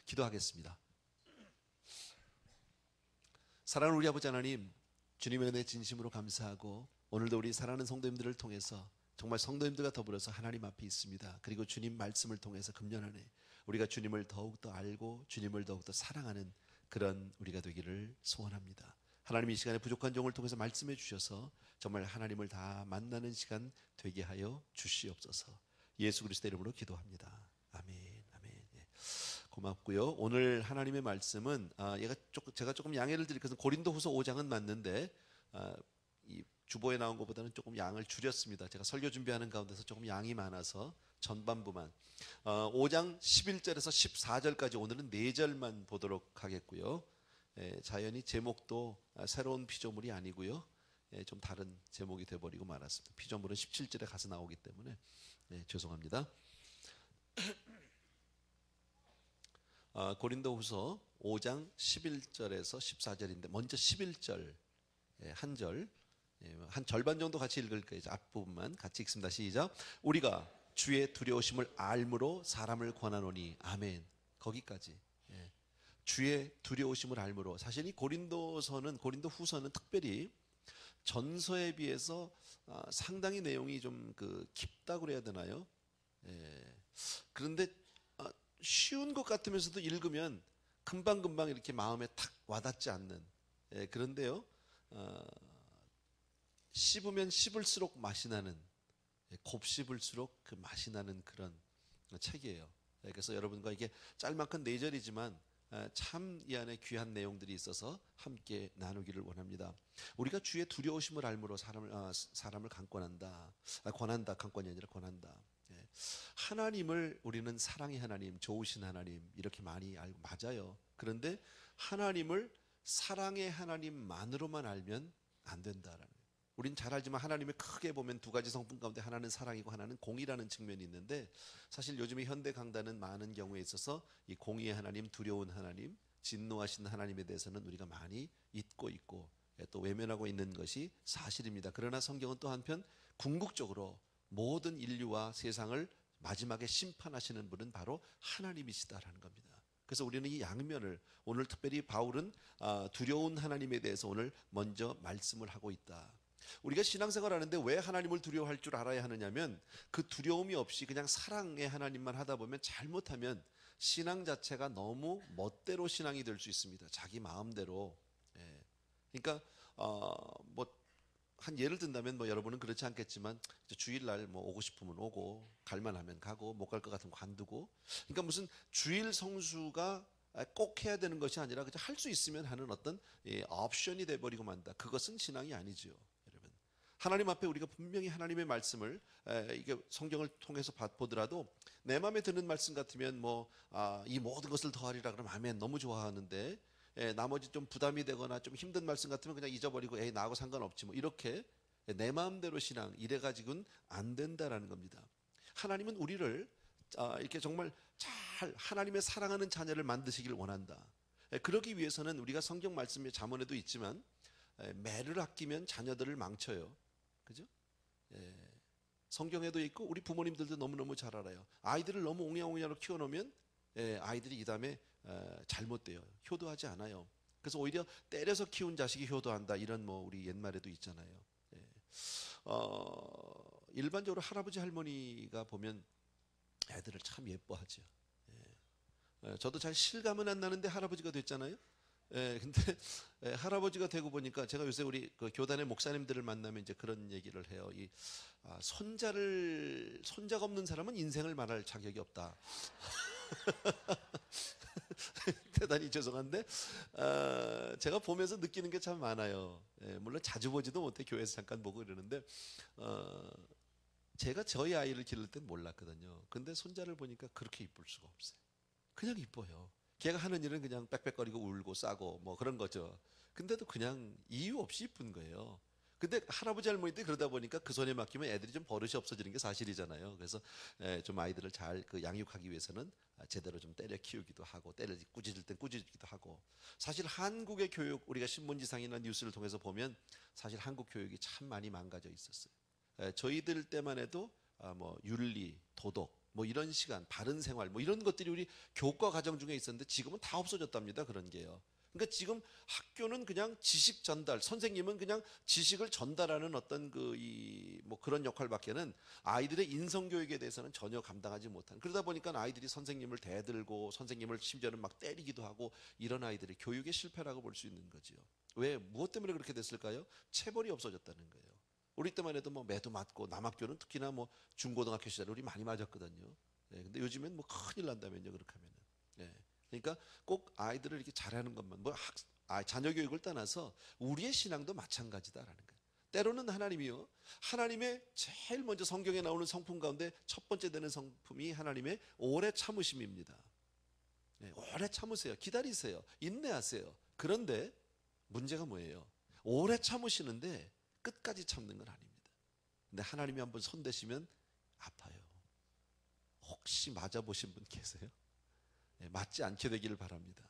기도하겠습니다. 사랑하는 우리 아버지 하나님, 주님의 은혜 진심으로 감사하고 오늘도 우리 사랑하는 성도님들을 통해서 정말 성도님들과 더불어서 하나님 앞에 있습니다. 그리고 주님 말씀을 통해서 금년안에 우리가 주님을 더욱더 알고 주님을 더욱더 사랑하는 그런 우리가 되기를 소원합니다. 하나님, 이 시간에 부족한 종을 통해서 말씀해 주셔서 정말 하나님을 다 만나는 시간 되게 하여 주시옵소서. 예수 그리스도 이름으로 기도합니다. 아멘. 아멘. 예. 고맙고요. 오늘 하나님의 말씀은 제가 조금 양해를 드릴 것은 고린도후서 5장은 맞는데 이 주보에 나온 것보다는 조금 양을 줄였습니다. 제가 설교 준비하는 가운데서 조금 양이 많아서 전반부만 5장 11절에서 14절까지 오늘은 4절만 보도록 하겠고요. 자연히 제목도 새로운 피조물이 아니고요. 좀 다른 제목이 되어버리고 말았습니다. 피조물은 17절에 가서 나오기 때문에 죄송합니다. 고린도후서 5장 11절에서 14절인데 먼저 11절 한 절, 한 절반 정도 같이 읽을 거예요. 앞부분만 같이 읽습니다. 시작. 우리가 주의 두려우심을 알므로 사람을 권하노니. 아멘. 거기까지. 주의 두려우심을 알므로. 사실 이 고린도후서는 특별히 전서에 비해서 상당히 내용이 좀 깊다고 그래야 되나요? 그런데 쉬운 것 같으면서도 읽으면 금방금방 이렇게 마음에 탁 와닿지 않는. 그런데요, 씹으면 씹을수록 맛이 나는, 곱씹을수록 그 맛이 나는 그런 책이에요. 그래서 여러분과 이게 짤막한 4절이지만 참 이 안에 귀한 내용들이 있어서 함께 나누기를 원합니다. 우리가 주의 두려우심을 알므로 사람을 강권한다. 강권이 아니라 권한다. 하나님을 우리는 사랑의 하나님, 좋으신 하나님 이렇게 많이 알고 맞아요. 그런데 하나님을 사랑의 하나님만으로만 알면 안 된다라는 거예요. 우린 잘 알지만 하나님을 크게 보면 두 가지 성품 가운데 하나는 사랑이고 하나는 공의라는 측면이 있는데, 사실 요즘에 현대 강단은 많은 경우에 있어서 이 공의의 하나님, 두려운 하나님, 진노하신 하나님에 대해서는 우리가 많이 잊고 있고 또 외면하고 있는 것이 사실입니다. 그러나 성경은 또 한편 궁극적으로 모든 인류와 세상을 마지막에 심판하시는 분은 바로 하나님이시다라는 겁니다. 그래서 우리는 이 양면을, 오늘 특별히 바울은 두려운 하나님에 대해서 오늘 먼저 말씀을 하고 있다. 우리가 신앙생활 하는데 왜 하나님을 두려워할 줄 알아야 하느냐면, 그 두려움이 없이 그냥 사랑의 하나님만 하다 보면 잘못하면 신앙 자체가 너무 멋대로 신앙이 될 수 있습니다. 자기 마음대로. 그러니까 한 예를 든다면 여러분은 그렇지 않겠지만 주일날 오고 싶으면 오고 갈만하면 가고 못 갈 것 같으면 관두고, 그러니까 무슨 주일 성수가 꼭 해야 되는 것이 아니라 그냥 할 수 있으면 하는 어떤 옵션이 돼버리고 만다. 그것은 신앙이 아니죠, 여러분. 하나님 앞에 우리가 분명히 하나님의 말씀을 이게 성경을 통해서 보더라도 내 마음에 드는 말씀 같으면 이 모든 것을 더하리라 그러면 아멘 너무 좋아하는데, 나머지 좀 부담이 되거나 좀 힘든 말씀 같으면 그냥 잊어버리고 나하고 상관없지 이렇게 내 마음대로 신앙 이래가지고는 안 된다라는 겁니다. 하나님은 우리를 이렇게 정말 잘 하나님의 사랑하는 자녀를 만드시기를 원한다. 그러기 위해서는 우리가 성경 말씀의 잠언에도 있지만 매를 아끼면 자녀들을 망쳐요. 그죠? 성경에도 있고 우리 부모님들도 너무너무 잘 알아요. 아이들을 너무 옹야옹야로 키워놓으면 아이들이 이 다음에 잘못돼요. 효도하지 않아요. 그래서 오히려 때려서 키운 자식이 효도한다, 이런 우리 옛말에도 있잖아요. 일반적으로 할아버지 할머니가 보면 애들을 참 예뻐하죠. 저도 잘 실감은 안 나는데 할아버지가 됐잖아요. 근데 할아버지가 되고 보니까 제가 요새 우리 그 교단의 목사님들을 만나면 이제 그런 얘기를 해요. 손자가 없는 사람은 인생을 말할 자격이 없다. 대단히 죄송한데 제가 보면서 느끼는 게 참 많아요. 물론 자주 보지도 못해, 교회에서 잠깐 보고 이러는데 제가 저희 아이를 기를 땐 몰랐거든요. 근데 손자를 보니까 그렇게 이쁠 수가 없어요. 그냥 이뻐요. 걔가 하는 일은 그냥 빽빽거리고 울고 싸고 그런 거죠. 근데도 그냥 이유 없이 이쁜 거예요. 근데 할아버지 할머니들 그러다 보니까 그 손에 맡기면 애들이 좀 버릇이 없어지는 게 사실이잖아요. 그래서 좀 아이들을 잘 양육하기 위해서는 제대로 좀 때려 키우기도 하고, 꾸짖을 땐 꾸짖기도 하고. 사실 한국의 교육, 우리가 신문지상이나 뉴스를 통해서 보면 사실 한국 교육이 참 많이 망가져 있었어요. 저희들 때만 해도 윤리, 도덕 뭐 이런 시간, 바른 생활, 뭐 이런 것들이 우리 교과 과정 중에 있었는데 지금은 다 없어졌답니다. 그런 게요. 그러니까 지금 학교는 그냥 지식 전달, 선생님은 그냥 지식을 전달하는 어떤 뭐 그런 역할밖에는 아이들의 인성 교육에 대해서는 전혀 감당하지 못한. 그러다 보니까 아이들이 선생님을 대들고 선생님을 심지어는 막 때리기도 하고 이런 아이들의 교육의 실패라고 볼 수 있는 거지요. 왜 무엇 때문에 그렇게 됐을까요? 체벌이 없어졌다는 거예요. 우리 때만 해도 뭐 매도 맞고 남학교는 특히나 뭐 중고등학교 시절에 우리 많이 맞았거든요. 예, 근데 요즘엔 뭐 큰일 난다면요 그렇게 하면은. 예. 그러니까 꼭 아이들을 이렇게 잘하는 것만 자녀 교육을 떠나서 우리의 신앙도 마찬가지다라는 거예요. 때로는 하나님이요, 하나님의 제일 먼저 성경에 나오는 성품 가운데 첫 번째 되는 성품이 하나님의 오래 참으심입니다. 네, 오래 참으세요. 기다리세요. 인내하세요. 그런데 문제가 뭐예요? 오래 참으시는데 끝까지 참는 건 아닙니다. 근데 하나님이 한번 손대시면 아파요. 혹시 맞아보신 분 계세요? 네, 맞지 않게 되기를 바랍니다.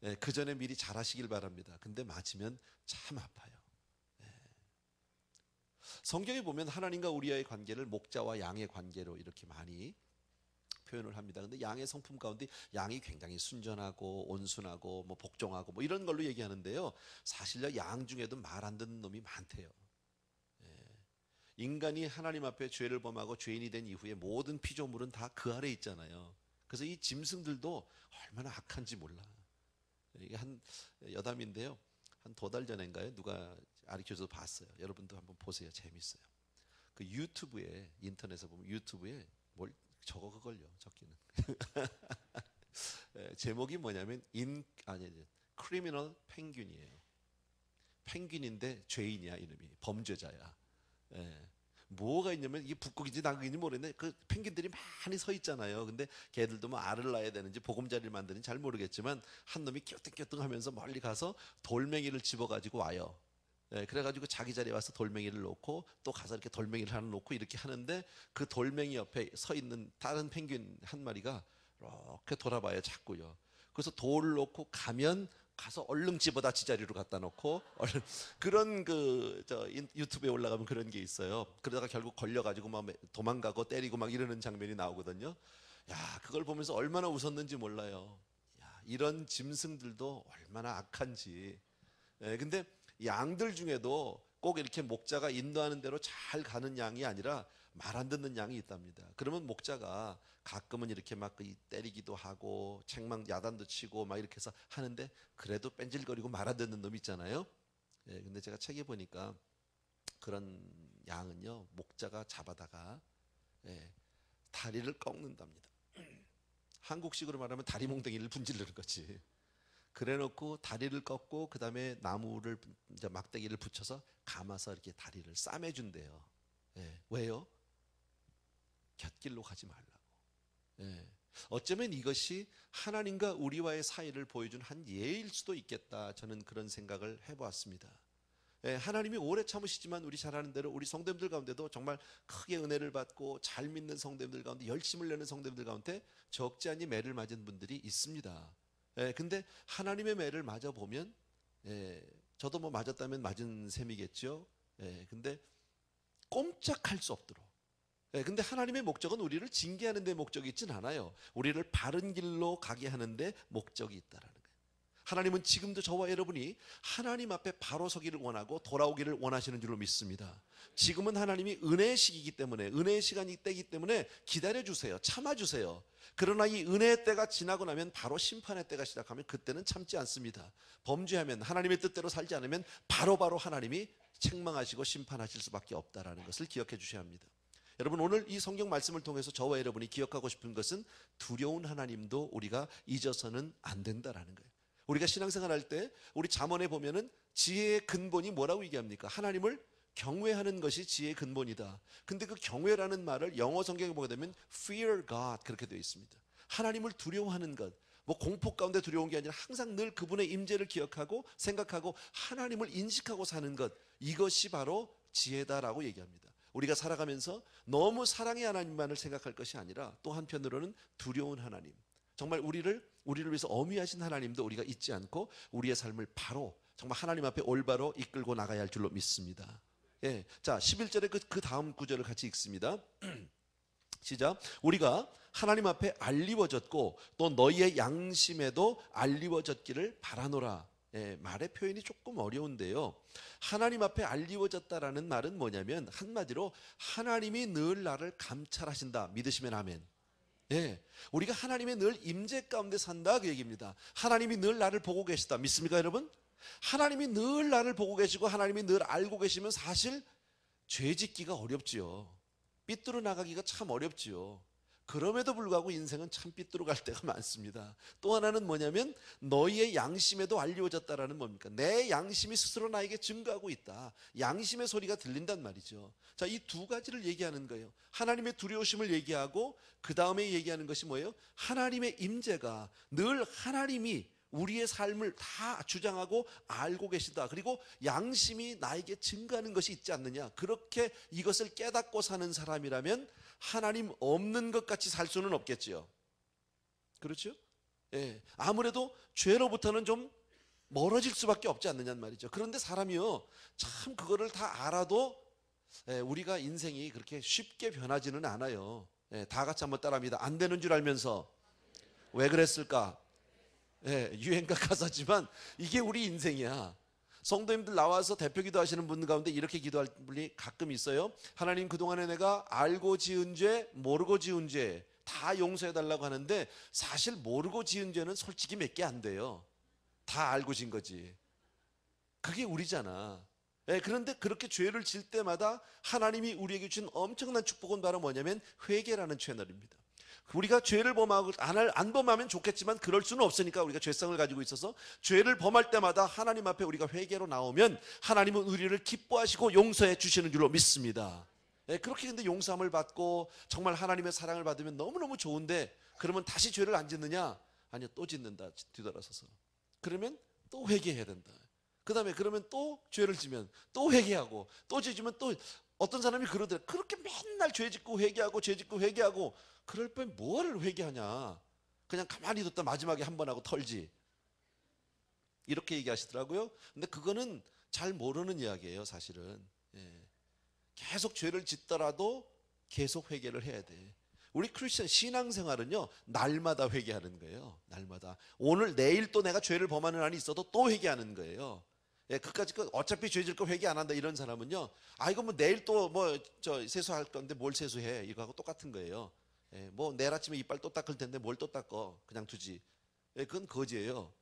네, 그 전에 미리 잘하시길 바랍니다. 근데 맞으면 참 아파요. 네. 성경에 보면 하나님과 우리와의 관계를 목자와 양의 관계로 이렇게 많이 표현을 합니다. 근데 양의 성품 가운데 양이 굉장히 순전하고 온순하고 뭐 복종하고 뭐 이런 걸로 얘기하는데요. 사실요, 양 중에도 말 안 듣는 놈이 많대요. 인간이 하나님 앞에 죄를 범하고 죄인이 된 이후에 모든 피조물은 다 그 아래에 있잖아요. 그래서 이 짐승들도 얼마나 악한지 몰라. 이게 한 여담인데요. 한 2달 전인가요? 누가 가르쳐줘서 봤어요. 여러분도 한번 보세요. 재밌어요. 그 유튜브에, 인터넷에 보면 유튜브에 뭘 저거 그걸요. 적기는. 제목이 뭐냐면 크리미널 펭귄이에요. 펭귄인데 죄인이야, 이름이. 범죄자야. 예. 뭐가 있냐면 이게 북극인지 남극인지 모르겠는데 그 펭귄들이 많이 서 있잖아요. 근데 걔들도 뭐 알을 낳아야 되는지 보금자리를 만드는지 잘 모르겠지만 한 놈이 껴뜩껴뜩하면서 멀리 가서 돌멩이를 집어가지고 와요. 예, 그래가지고 자기 자리에 와서 돌멩이를 놓고 또 가서 이렇게 돌멩이를 하나 놓고 이렇게 하는데 그 돌멩이 옆에 서 있는 다른 펭귄 한 마리가 이렇게 돌아봐요, 자꾸요. 그래서 돌을 놓고 가면 가서 얼른 집어다 지자리로 갖다 놓고 얼른 그런 유튜브에 올라가면 그런 게 있어요. 그러다가 결국 걸려가지고 막 도망가고 때리고 막 이러는 장면이 나오거든요. 야, 그걸 보면서 얼마나 웃었는지 몰라요. 야, 이런 짐승들도 얼마나 악한지. 예, 근데 양들 중에도 꼭 이렇게 목자가 인도하는 대로 잘 가는 양이 아니라 말 안 듣는 양이 있답니다. 그러면 목자가 가끔은 이렇게 막 때리기도 하고 책망 야단도 치고 막 이렇게 해서 하는데 그래도 뺀질거리고 말 안 듣는 놈 있잖아요. 예, 근데 제가 책에 보니까 그런 양은요, 목자가 잡아다가 예, 다리를 꺾는답니다. 한국식으로 말하면 다리 몽둥이를 분질르는 거지. 그래놓고 다리를 꺾고 그 다음에 나무를 이제 막대기를 붙여서 감아서 이렇게 다리를 싸매준대요. 예, 왜요? 곁길로 가지 말라고. 예. 어쩌면 이것이 하나님과 우리와의 사이를 보여준 한 예일 수도 있겠다. 저는 그런 생각을 해보았습니다. 예, 하나님이 오래 참으시지만 우리 잘 아는 대로 우리 성도님들 가운데도 정말 크게 은혜를 받고 잘 믿는 성도님들 가운데 열심을 내는 성도님들 가운데 적지 않니 매를 맞은 분들이 있습니다. 예, 근데 하나님의 매를 맞아 보면 저도 뭐 맞았다면 맞은 셈이겠죠. 근데 꼼짝할 수 없도록. 근데 하나님의 목적은 우리를 징계하는 데 목적이 있진 않아요. 우리를 바른 길로 가게 하는 데 목적이 있다라는 거예요. 하나님은 지금도 저와 여러분이 하나님 앞에 바로 서기를 원하고 돌아오기를 원하시는 줄로 믿습니다. 지금은 하나님이 은혜의 시기이기 때문에, 은혜의 시간이 때이기 때문에 기다려주세요. 참아주세요. 그러나 이 은혜의 때가 지나고 나면 바로 심판의 때가 시작하면 그때는 참지 않습니다. 범죄하면, 하나님의 뜻대로 살지 않으면 바로바로 하나님이 책망하시고 심판하실 수밖에 없다라는 것을 기억해 주셔야 합니다. 여러분, 오늘 이 성경 말씀을 통해서 저와 여러분이 기억하고 싶은 것은 두려운 하나님도 우리가 잊어서는 안 된다라는 거예요. 우리가 신앙생활 할 때 우리 잠언에 보면은 지혜의 근본이 뭐라고 얘기합니까? 하나님을 경외하는 것이 지혜의 근본이다. 근데 그 경외라는 말을 영어 성경에 보게 되면 fear God 그렇게 되어 있습니다. 하나님을 두려워하는 것. 뭐 공포 가운데 두려운 게 아니라 항상 늘 그분의 임재를 기억하고 생각하고 하나님을 인식하고 사는 것. 이것이 바로 지혜다라고 얘기합니다. 우리가 살아가면서 너무 사랑의 하나님만을 생각할 것이 아니라 또 한편으로는 두려운 하나님, 정말 우리를 위해서 어미하신 하나님도 우리가 잊지 않고 우리의 삶을 바로 정말 하나님 앞에 올바로 이끌고 나가야 할 줄로 믿습니다. 자, 11절에 그 다음 구절을 같이 읽습니다. 시작. 우리가 하나님 앞에 알리워졌고 또 너희의 양심에도 알리워졌기를 바라노라. 말의 표현이 조금 어려운데요. 하나님 앞에 알리워졌다라는 말은 뭐냐면 한마디로 하나님이 늘 나를 감찰하신다. 믿으시면 아멘. 우리가 하나님의 늘 임재 가운데 산다 그 얘기입니다. 하나님이 늘 나를 보고 계시다. 믿습니까 여러분? 하나님이 늘 나를 보고 계시고 하나님이 늘 알고 계시면 사실 죄 짓기가 어렵지요. 삐뚤어 나가기가 참 어렵지요. 그럼에도 불구하고 인생은 참 삐뚤어 갈 때가 많습니다. 또 하나는 뭐냐면 너희의 양심에도 알리워졌다라는 뭡니까? 내 양심이 스스로 나에게 증거하고 있다. 양심의 소리가 들린단 말이죠. 자, 이 두 가지를 얘기하는 거예요. 하나님의 두려우심을 얘기하고 그 다음에 얘기하는 것이 뭐예요? 하나님의 임재가 늘 하나님이 우리의 삶을 다 주장하고 알고 계시다. 그리고 양심이 나에게 증거하는 것이 있지 않느냐. 그렇게 이것을 깨닫고 사는 사람이라면 하나님 없는 것 같이 살 수는 없겠지요. 그렇죠? 아무래도 죄로부터는 좀 멀어질 수밖에 없지 않느냐는 말이죠. 그런데 사람이요, 참 그거를 다 알아도 우리가 인생이 그렇게 쉽게 변하지는 않아요. 다 같이 한번 따라합니다. 안 되는 줄 알면서 왜 그랬을까? 유행가 가사지만 이게 우리 인생이야. 성도님들 나와서 대표 기도하시는 분들 가운데 이렇게 기도할 분이 가끔 있어요. 하나님, 그동안에 내가 알고 지은 죄, 모르고 지은 죄 다 용서해달라고 하는데 사실 모르고 지은 죄는 솔직히 몇 개 안 돼요. 다 알고 진 거지. 그게 우리잖아. 그런데 그렇게 죄를 질 때마다 하나님이 우리에게 주신 엄청난 축복은 바로 뭐냐면 회개라는 채널입니다. 우리가 죄를 범하고 안 범하면 좋겠지만 그럴 수는 없으니까 우리가 죄성을 가지고 있어서 죄를 범할 때마다 하나님 앞에 우리가 회개로 나오면 하나님은 우리를 기뻐하시고 용서해 주시는 줄로 믿습니다. 그렇게 근데 용서함을 받고 정말 하나님의 사랑을 받으면 너무너무 좋은데 그러면 다시 죄를 안 짓느냐? 아니요, 또 짓는다. 뒤돌아서서. 그러면 또 회개해야 된다. 그 다음에 그러면 또 죄를 지면 또 회개하고 또 죄 지면 또 어떤 사람이 그러더래. 그렇게 맨날 죄 짓고 회개하고 죄 짓고 회개하고 그럴 바엔 뭐를 회개하냐. 그냥 가만히 뒀다 마지막에 한 번 하고 털지. 이렇게 얘기하시더라고요. 근데 그거는 잘 모르는 이야기예요 사실은. 계속 죄를 짓더라도 계속 회개를 해야 돼. 우리 크리스천 신앙생활은요 날마다 회개하는 거예요. 날마다. 오늘 내일 또 내가 죄를 범하는 날이 있어도 또 회개하는 거예요. 그까짓 거 어차피 죄 질 거 회개 안 한다 이런 사람은요, 이거 뭐 내일 또 뭐 세수할 건데 뭘 세수해, 이거하고 똑같은 거예요. 뭐 내일 아침에 이빨 또 닦을 텐데 뭘 또 닦어, 그냥 두지. 그건 거지예요.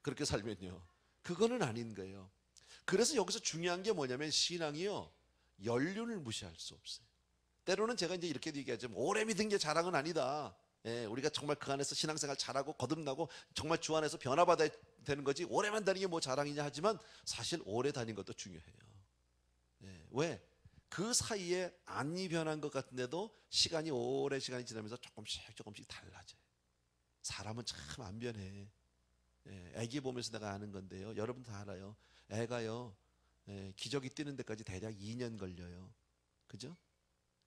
그렇게 살면요. 그거는 아닌 거예요. 그래서 여기서 중요한 게 뭐냐면 신앙이요 연륜을 무시할 수 없어요. 때로는 제가 이제 이렇게 얘기하죠. 오래 믿은 게 자랑은 아니다. 우리가 정말 그 안에서 신앙생활 잘하고 거듭나고 정말 주 안에서 변화받아야 되는 거지 오래만 다니는 게 뭐 자랑이냐 하지만 사실 오래 다닌 것도 중요해요. 왜? 그 사이에 안이 변한 것 같은데도 오래 시간이 지나면서 조금씩 달라져요. 사람은 참 안 변해. 애기 보면서 내가 아는 건데요. 여러분 다 알아요. 애가요 기저귀 뛰는 데까지 대략 2년 걸려요. 그죠?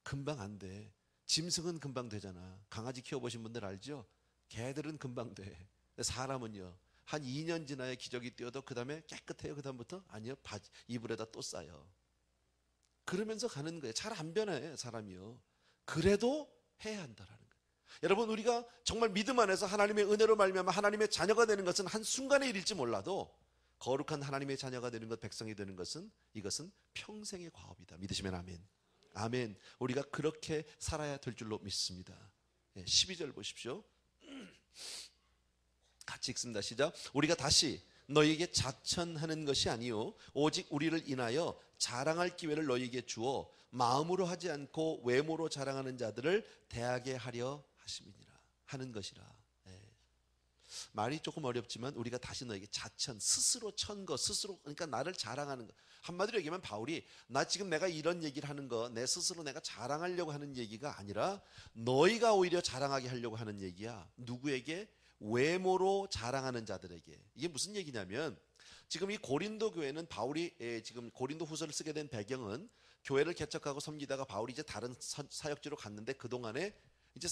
금방 안 돼. 짐승은 금방 되잖아. 강아지 키워보신 분들 알죠? 개들은 금방 돼. 사람은요 한 2년 지나야 기저귀 띄어도 그 다음에 깨끗해요. 그 다음부터 아니요, 이불에다 또 싸요. 그러면서 가는 거예요. 잘 안 변해 사람이요. 그래도 해야 한다라는 거예요. 여러분, 우리가 정말 믿음 안에서 하나님의 은혜로 말미암아 하나님의 자녀가 되는 것은 한순간의 일일지 몰라도 거룩한 하나님의 자녀가 되는 것, 백성이 되는 것은 이것은 평생의 과업이다. 믿으시면 아멘. 아멘. 우리가 그렇게 살아야 될 줄로 믿습니다. 12절 보십시오. 같이 읽습니다. 시작. 우리가 다시 너희에게 자천하는 것이 아니요 오직 우리를 인하여 자랑할 기회를 너희에게 주어 마음으로 하지 않고 외모로 자랑하는 자들을 대하게 하려 하는 것이라. 말이 조금 어렵지만 우리가 다시 너에게 자천, 스스로 천 거, 스스로, 그러니까 나를 자랑하는 거. 한마디로 얘기하면 바울이 나 지금 내가 이런 얘기를 하는 거 내 스스로 내가 자랑하려고 하는 얘기가 아니라 너희가 오히려 자랑하게 하려고 하는 얘기야. 누구에게? 외모로 자랑하는 자들에게. 이게 무슨 얘기냐면 지금 이 고린도 교회는 바울이 지금 고린도 후서를 쓰게 된 배경은 교회를 개척하고 섬기다가 바울이 이제 다른 사역지로 갔는데 그동안에 이제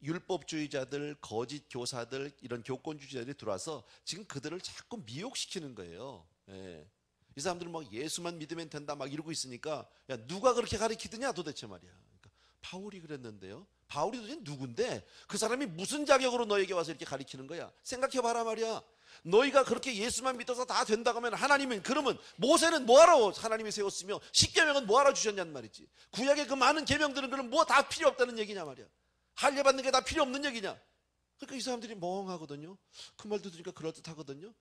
율법주의자들, 거짓 교사들, 이런 교권주의자들이 들어와서 지금 그들을 자꾸 미혹시키는 거예요. 이 사람들은 막 예수만 믿으면 된다 막 이러고 있으니까 야 누가 그렇게 가르치더냐 도대체 말이야. 그러니까 바울이 그랬는데요. 바울이 도대체 누군데 그 사람이 무슨 자격으로 너에게 와서 이렇게 가르치는 거야? 생각해봐라 말이야. 너희가 그렇게 예수만 믿어서 다 된다고 하면 하나님은, 그러면 모세는 뭐하러 하나님이 세웠으며 십계명은 뭐하러 주셨냔 말이지. 구약의 그 많은 계명들은 그럼 뭐 다 필요 없다는 얘기냐 말이야. 할례받는 게 다 필요 없는 얘기냐. 그러니까 이 사람들이 멍하거든요. 그 말도 들으니까 그럴듯하거든요.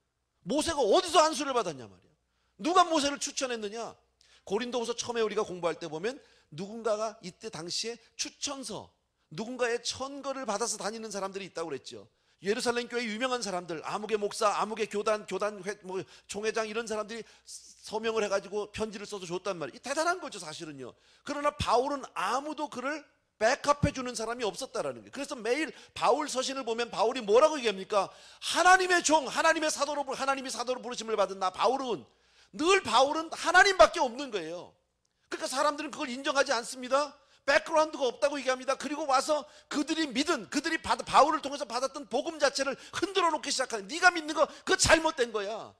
모세가 어디서 안수를 받았냐 말이야. 누가 모세를 추천했느냐. 고린도후서 처음에 우리가 공부할 때 보면 누군가가 이때 당시에 추천서, 누군가의 천거를 받아서 다니는 사람들이 있다고 그랬죠. 예루살렘 교회 유명한 사람들, 아무개 목사, 아무개 교단 총회장 이런 사람들이 서명을 해가지고 편지를 써서 줬단 말이에요. 대단한 거죠 사실은요. 그러나 바울은 아무도 그를 백업해 주는 사람이 없었다라는 거예요. 그래서 매일 바울 서신을 보면 바울이 뭐라고 얘기합니까? 하나님의 종, 하나님이 사도로 부르심을 받은 나 바울은, 늘 바울은 하나님밖에 없는 거예요. 그러니까 사람들은 그걸 인정하지 않습니다. 백그라운드가 없다고 얘기합니다. 그리고 와서 그들이 믿은, 바울을 통해서 받았던 복음 자체를 흔들어 놓기 시작하는, 네가 믿는 거 그거 잘못된 거야.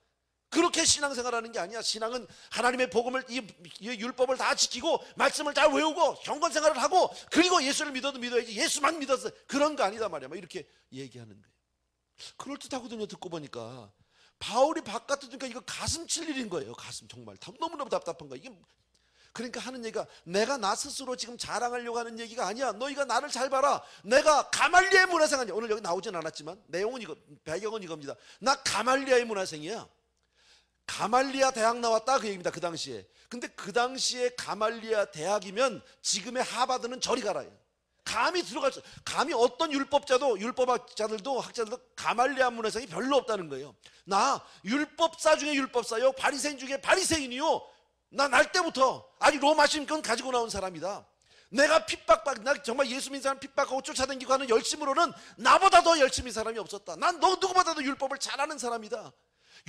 그렇게 신앙생활하는 게 아니야. 신앙은 하나님의 복음을, 이 율법을 다 지키고 말씀을 잘 외우고 경건생활을 하고 그리고 예수를 믿어도 믿어야지, 예수만 믿어서 그런 거 아니다 말이야. 막 이렇게 얘기하는 거예요. 그럴듯하거든요. 듣고 보니까 바울이 바깥에 두니까 이거 가슴 칠 일인 거예요. 가슴 정말 너무너무 답답한 거야. 이게 그러니까 하는 얘기가, 내가 나 스스로 지금 자랑하려고 하는 얘기가 아니야. 너희가 나를 잘 봐라. 내가 가말리아의 문화생이야. 오늘 여기 나오진 않았지만 내용은 이거, 배경은 이겁니다. 나 가말리아의 문화생이야. 가말리아 대학 나왔다 그 얘기입니다. 그 당시에. 근데 그 당시에 가말리아 대학이면 지금의 하버드는 저리 가라. 감히 들어갈 수, 감히 어떤 율법학자들도 학자들도 가말리아 문화생이 별로 없다는 거예요. 나 율법사 중에 율법사요, 바리새인 중에 바리새인이요. 나 날 때부터 아직 로마 신권 가지고 나온 사람이다. 내가 나 정말 예수 믿는 사람 핍박하고 쫓아다니고 하는 열심으로는 나보다 더 열심히 사람이 없었다. 난 누구보다도 율법을 잘하는 사람이다.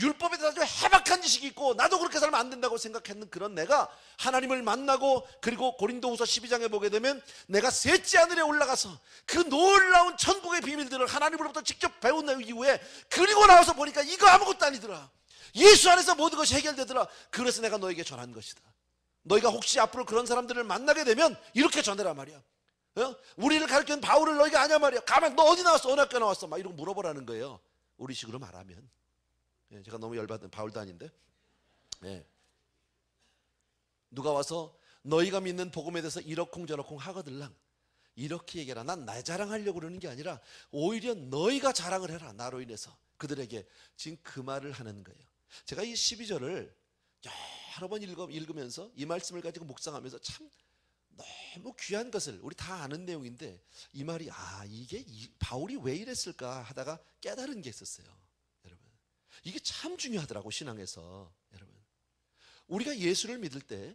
율법에 대해서 해박한 지식이 있고 나도 그렇게 살면 안 된다고 생각했는 그런 내가 하나님을 만나고, 그리고 고린도후서 12장에 보게 되면 내가 셋째 하늘에 올라가서 그 놀라운 천국의 비밀들을 하나님으로부터 직접 배운 이후에 그리고 나와서 보니까 이거 아무것도 아니더라. 예수 안에서 모든 것이 해결되더라. 그래서 내가 너에게 전한 것이다. 너희가 혹시 앞으로 그런 사람들을 만나게 되면 이렇게 전해라 말이야. 우리를 가르치는 바울을 너희가 아냐 말이야. 가만, 너 어디 나왔어? 어느 학교 나왔어? 막 이러고 물어보라는 거예요. 우리식으로 말하면. 제가 너무 열받은, 바울도 아닌데. 누가 와서 너희가 믿는 복음에 대해서 이러쿵저러쿵 하거들랑 이렇게 얘기해라. 난 나 자랑하려고 그러는 게 아니라 오히려 너희가 자랑을 해라. 나로 인해서. 그들에게 지금 그 말을 하는 거예요. 제가 이 12절을 여러 번 읽으면서 이 말씀을 가지고 묵상하면서 참 너무 귀한 것을, 우리 다 아는 내용인데 이 말이, 이게 바울이 왜 이랬을까 하다가 깨달은 게 있었어요. 여러분, 이게 참 중요하더라고 신앙에서. 여러분, 우리가 예수를 믿을 때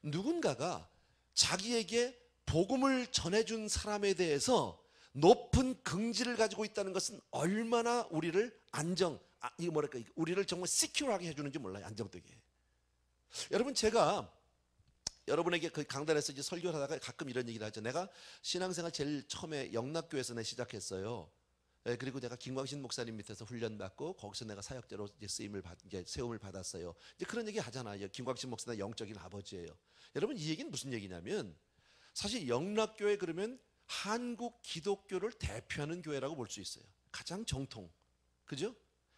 누군가가 자기에게 복음을 전해준 사람에 대해서 높은 긍지를 가지고 있다는 것은 얼마나 우리를 우리를 정말 시큐어하게 해주는지 몰라요. 안정되게. 여러분, 제가 여러분에게 그 강단에서 이제 설교를 하다가 가끔 이런 얘기를 하죠. 내가 신앙생활 제일 처음에 영락교회에서 시작했어요. 그리고 내가 김광신 목사님 밑에서 훈련받고 거기서 내가 사역자로 이제 세움을 받았어요. 이제 그런 얘기 하잖아요. 김광신 목사는 영적인 아버지예요. 여러분, 이 얘기는 무슨 얘기냐면 사실 영락교회 그러면 한국 기독교를 대표하는 교회라고 볼 수 있어요. 가장 정통, 그죠?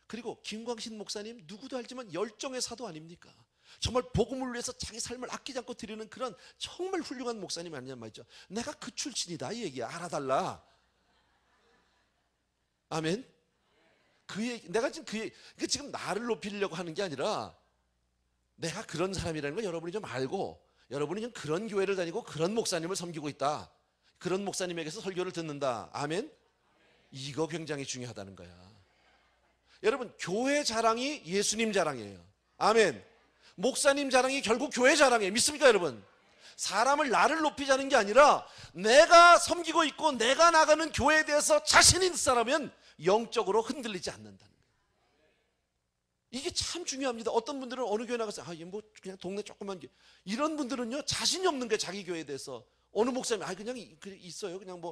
그리고 김광신 목사님 누구도 알지만 열정의 사도 아닙니까? 정말 복음을 위해서 자기 삶을 아끼지 않고 드리는 그런 정말 훌륭한 목사님 아니냐 말이죠. 내가 그 출신이다 이 얘기야. 알아달라. 아멘. 그 얘기, 내가 지금 이게 지금 나를 높이려고 하는 게 아니라 내가 그런 사람이라는 걸 여러분이 좀 알고, 여러분이 좀 그런 교회를 다니고 그런 목사님을 섬기고 있다. 그런 목사님에게서 설교를 듣는다. 아멘. 이거 굉장히 중요하다는 거야. 여러분, 교회 자랑이 예수님 자랑이에요. 아멘. 목사님 자랑이 결국 교회 자랑이에요. 믿습니까 여러분? 사람을 나를 높이자는 게 아니라 내가 섬기고 있고 내가 나가는 교회에 대해서 자신 있는 사람은 영적으로 흔들리지 않는다는 거예요. 이게 참 중요합니다. 어떤 분들은 어느 교회 나가서 뭐 그냥 동네 조그만 교회, 이런 분들은요 자신이 없는 거예요. 자기 교회에 대해서. 어느 목사님 그냥 있어요. 그냥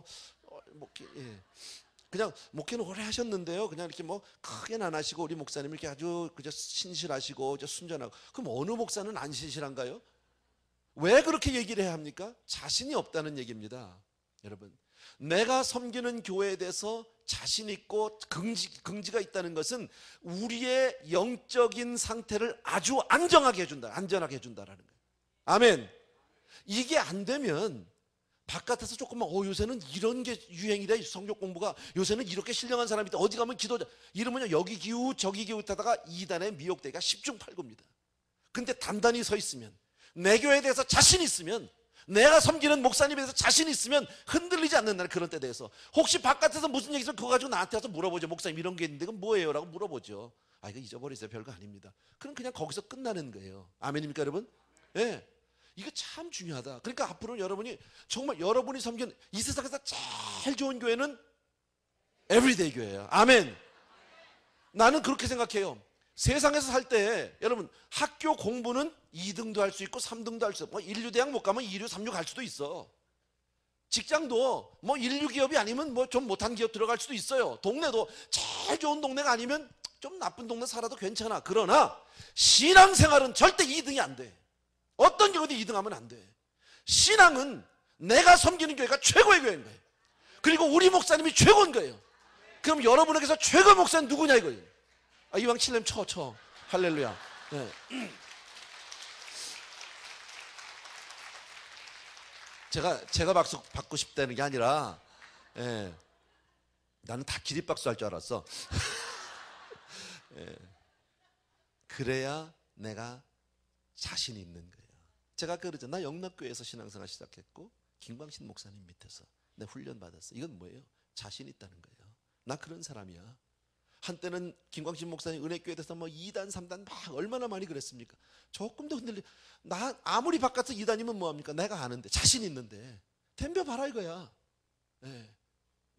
그냥 목회는 오래 하셨는데요. 그냥 이렇게 뭐 크게는 안 하시고 우리 목사님 이렇게 아주 그저 신실하시고 순전하고. 그럼 어느 목사는 안 신실한가요? 왜 그렇게 얘기를 해야 합니까? 자신이 없다는 얘기입니다. 여러분, 내가 섬기는 교회에 대해서 자신 있고 긍지가 있다는 것은 우리의 영적인 상태를 아주 안정하게 안전하게 해준다라는 거예요. 아멘. 이게 안 되면 바깥에서 조금만 요새는 이런 게 유행이래, 성경 공부가 요새는 이렇게 신령한 사람이 있다, 어디 가면 기도자 이러면요 여기 기우 저기 기우 하다가 이단에 미혹되기가 10중 8구입니다. 근데 단단히 서 있으면, 내 교회에 대해서 자신 있으면, 내가 섬기는 목사님에 대해서 자신 있으면 흔들리지 않는다는 그런 때에 대해서. 혹시 바깥에서 무슨 얘기 있으면 그거 가지고 나한테 와서 물어보죠. 목사님 이런 게 있는데 그건 뭐예요? 라고 물어보죠. 이거 잊어버리세요, 별거 아닙니다. 그럼 그냥 거기서 끝나는 거예요. 아멘입니까 여러분? 예. 이거 참 중요하다. 그러니까 앞으로 여러분이 정말 여러분이 섬기는 이 세상에서 제일 좋은 교회는 에브리데이 교회예요. 아멘. 나는 그렇게 생각해요. 세상에서 살 때 여러분 학교 공부는 2등도 할 수 있고 3등도 할 수 있고, 인류대학 못 가면 2류 3류 갈 수도 있어. 직장도 1류 기업이 아니면 좀 못한 기업 들어갈 수도 있어요. 동네도 제일 좋은 동네가 아니면 좀 나쁜 동네 살아도 괜찮아. 그러나 신앙생활은 절대 2등이 안 돼. 어떤 경우도 2등하면 안 돼. 신앙은 내가 섬기는 교회가 최고의 교회인 거예요. 그리고 우리 목사님이 최고인 거예요. 그럼 여러분에게서 최고 목사는 누구냐 이거예요. 이왕 칠렘 쳐. 할렐루야. 네. 제가 박수 받고 싶다는 게 아니라, 나는 다 기립박수 할 줄 알았어. 그래야 내가 자신이 있는 거예요. 제가 그러죠. 나 영락교회에서 신앙생활 시작했고 김광신 목사님 밑에서 내 훈련 받았어. 이건 뭐예요? 자신 있다는 거예요. 나 그런 사람이야. 한때는 김광신 목사님 은혜교회에 대해서 2단 3단 막 얼마나 많이 그랬습니까? 조금 더 나 아무리 바깥에서 2단이면 뭐합니까? 내가 아는데, 자신 있는데 덤벼봐라 이거야.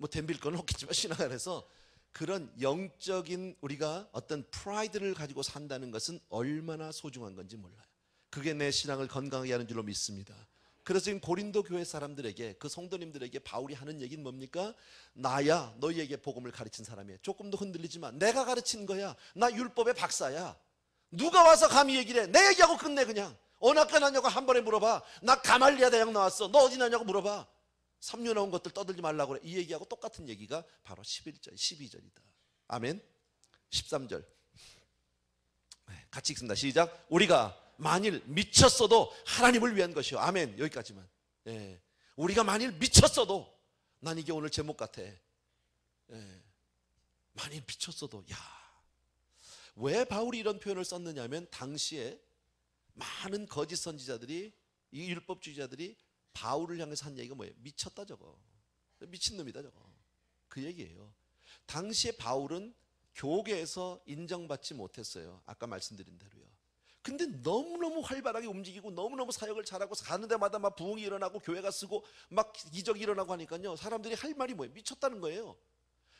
덤빌 건 없겠지만 신앙안에서 그런 영적인 우리가 어떤 프라이드를 가지고 산다는 것은 얼마나 소중한 건지 몰라요. 그게 내 신앙을 건강하게 하는 줄로 믿습니다. 그래서 지금 고린도 교회 사람들에게, 그 성도님들에게 바울이 하는 얘기는 뭡니까? 나야 너희에게 복음을 가르친 사람이야. 조금 더 흔들리지 마. 내가 가르친 거야. 나 율법의 박사야. 누가 와서 감히 얘기를 해. 내 얘기하고 끝내. 그냥 어느 학교 나냐고 한 번에 물어봐. 나 가말리아 대학 나왔어. 너 어디 나냐고 물어봐. 3년 나온 것들 떠들지 말라고 그래. 이 얘기하고 똑같은 얘기가 바로 11절 12절이다 아멘. 13절 같이 읽습니다. 시작. 우리가 만일 미쳤어도 하나님을 위한 것이요. 아멘. 여기까지만. 우리가 만일 미쳤어도, 난 이게 오늘 제목 같아. 만일 미쳤어도. 왜 바울이 이런 표현을 썼느냐면, 당시에 많은 거짓 선지자들이, 이 율법주의자들이 바울을 향해서 한 얘기가 뭐예요? 미쳤다 저거. 미친놈이다 저거. 그 얘기예요. 당시에 바울은 교계에서 인정받지 못했어요. 아까 말씀드린 대로요. 근데 너무너무 활발하게 움직이고 너무너무 사역을 잘하고 가는 데마다 막 부흥이 일어나고 교회가 쓰고 막 기적이 일어나고 하니까요, 사람들이 할 말이 뭐예요? 미쳤다는 거예요.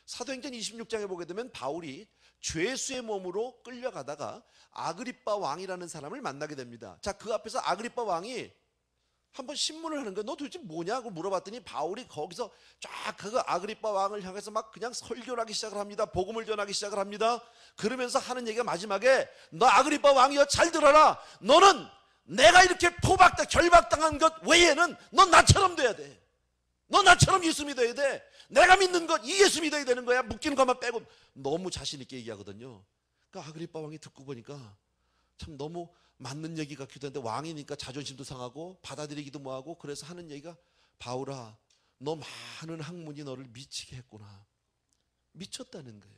사도행전 26장에 보게 되면 바울이 죄수의 몸으로 끌려가다가 아그리빠 왕이라는 사람을 만나게 됩니다. 자, 그 앞에서 아그리빠 왕이 한번 신문을 하는 거예요. 너 도대체 뭐냐고 물어봤더니 바울이 거기서 쫙 그 아그리빠 왕을 향해서 막 그냥 설교를 하기 시작을 합니다. 복음을 전하기 시작을 합니다. 그러면서 하는 얘기가 마지막에, 너 아그리빠 왕이여 잘 들어라. 너는 내가 이렇게 결박당한 것 외에는 넌 나처럼 돼야 돼. 너 나처럼 예수 믿어야 돼. 내가 믿는 것 이 예수 믿어야 되는 거야. 묶이는 것만 빼고. 너무 자신 있게 얘기하거든요. 그러니까 아그리빠 왕이 듣고 보니까 참 너무 맞는 얘기 같기도 한데, 왕이니까 자존심도 상하고 받아들이기도 뭐하고, 그래서 하는 얘기가, 바울아 너 많은 학문이 너를 미치게 했구나. 미쳤다는 거예요.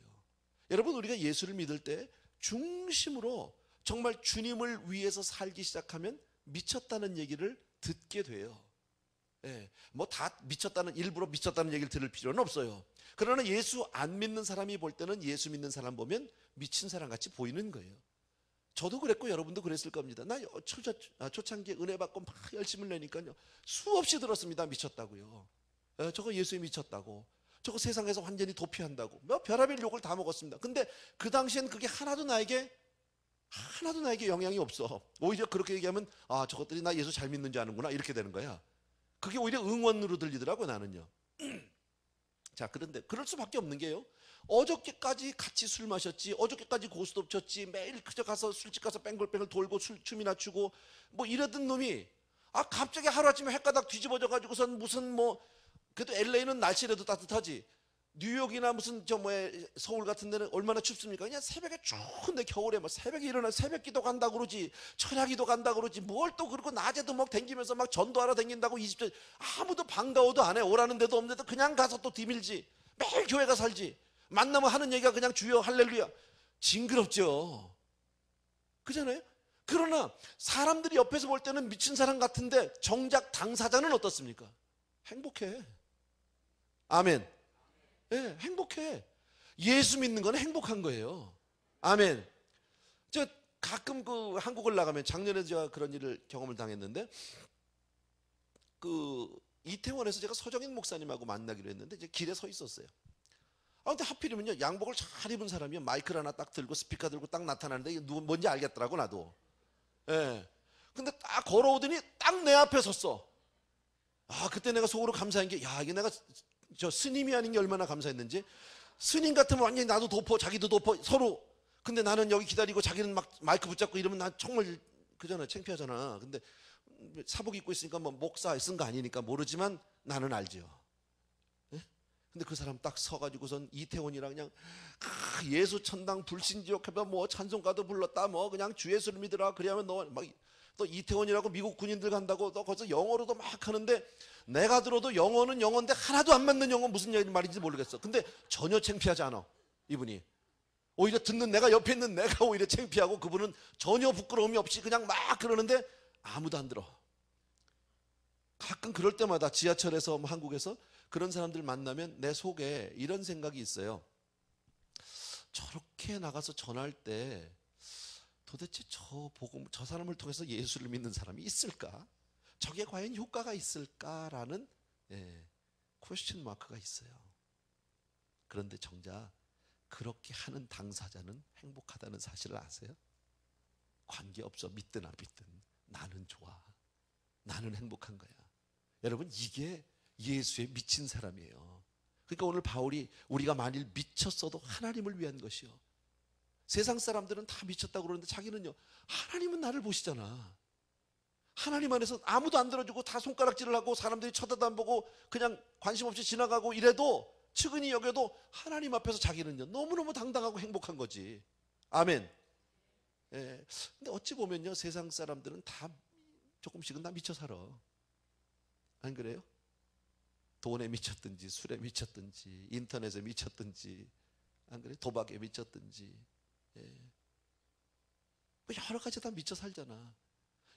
여러분, 우리가 예수를 믿을 때 중심으로 정말 주님을 위해서 살기 시작하면 미쳤다는 얘기를 듣게 돼요. 다 미쳤다는, 일부러 미쳤다는 얘기를 들을 필요는 없어요. 그러나 예수 안 믿는 사람이 볼 때는 예수 믿는 사람 보면 미친 사람 같이 보이는 거예요. 저도 그랬고 여러분도 그랬을 겁니다. 나 초창기에 은혜 받고 막 열심을 내니까요, 수없이 들었습니다. 미쳤다고요. 저거 예수에 미쳤다고. 저거 세상에서 완전히 도피한다고. 별의별 욕을 다 먹었습니다. 근데 그 당시엔 그게 하나도 나에게 영향이 없어. 오히려 그렇게 얘기하면, 저것들이 나 예수 잘 믿는 줄 아는구나, 이렇게 되는 거야. 그게 오히려 응원으로 들리더라고요, 나는요. 자, 그런데 그럴 수밖에 없는 게요, 어저께까지 같이 술 마셨지, 어저께까지 고스톱 쳤지, 매일 그저 가서 술집 가서 뺑글뺑글 돌고 춤이나 추고 뭐 이러던 놈이 갑자기 하루아침에 햇가닥 뒤집어져 가지고선 무슨 그래도 LA는 날씨라도 따뜻하지. 뉴욕이나 무슨 서울 같은 데는 얼마나 춥습니까? 그냥 새벽에 추운데 겨울에 새벽에 일어나 새벽기도 간다 그러지, 철야기도 간다 그러지, 뭘 또 그러고 낮에도 댕기면서 전도하러 댕긴다고 20대 아무도 반가워도 안 해. 오라는 데도 없는데도 그냥 가서 또 디밀지. 매일 교회가 살지. 만나면 하는 얘기가 그냥 주여 할렐루야. 징그럽죠. 그잖아요. 그러나 사람들이 옆에서 볼 때는 미친 사람 같은데 정작 당사자는 어떻습니까? 행복해. 아멘. 네, 행복해. 예수 믿는 건 행복한 거예요. 아멘. 저 가끔 한국을 나가면 작년에 제가 그런 일을 경험을 당했는데 이태원에서 제가 서정인 목사님하고 만나기로 했는데 이제 길에 서 있었어요. 근데 하필이면요 양복을 잘 입은 사람이 마이크를 하나 딱 들고 스피커 들고 딱 나타나는데 이게 누구 뭔지 알겠더라고 나도. 예. 근데 딱 걸어오더니 딱 내 앞에 섰어. 그때 내가 속으로 감사한 게 이게 내가 저 스님이 아닌 게 얼마나 감사했는지. 스님 같으면 완전히 나도 덮어 자기도 덮어 서로. 근데 나는 여기 기다리고 자기는 막 마이크 붙잡고 이러면 난 정말 그잖아 창피하잖아. 근데 사복 입고 있으니까 목사 쓴 거 아니니까 모르지만 나는 알지요. 근데 그 사람 딱 서가지고선 이태원이랑 그냥 예수 천당 불신지옥해봐 찬송가도 불렀다 그냥 주 예수를 믿으라 그래야면 또 이태원이라고 미국 군인들 간다고 너 거기서 영어로도 막 하는데 내가 들어도 영어는 영어인데 하나도 안 맞는 영어 무슨 말인지 모르겠어. 근데 전혀 창피하지 않아 이분이. 오히려 듣는 내가 옆에 있는 내가 오히려 창피하고 그분은 전혀 부끄러움이 없이 그냥 막 그러는데 아무도 안 들어. 가끔 그럴 때마다 지하철에서 한국에서 그런 사람들 만나면 내 속에 이런 생각이 있어요. 저렇게 나가서 전할 때 도대체 저 사람을 통해서 예수를 믿는 사람이 있을까? 저게 과연 효과가 있을까라는 퀘스천 마크가 있어요. 그런데 정작 그렇게 하는 당사자는 행복하다는 사실을 아세요? 관계없어. 믿든 안 믿든 나는 좋아. 나는 행복한 거야. 여러분 이게 예수에 미친 사람이에요. 그러니까 오늘 바울이 우리가 만일 미쳤어도 하나님을 위한 것이요. 세상 사람들은 다 미쳤다고 그러는데 자기는요. 하나님은 나를 보시잖아. 하나님 안에서 아무도 안 들어주고 다 손가락질을 하고 사람들이 쳐다도 안 보고 그냥 관심 없이 지나가고 이래도 측은히 여겨도 하나님 앞에서 자기는요. 너무너무 당당하고 행복한 거지. 아멘. 예. 근데 어찌 보면요. 세상 사람들은 다 조금씩은 다 미쳐 살아. 안 그래요? 돈에 미쳤든지 술에 미쳤든지 인터넷에 미쳤든지 안 그래? 도박에 미쳤든지 여러 가지 다 미쳐 살잖아.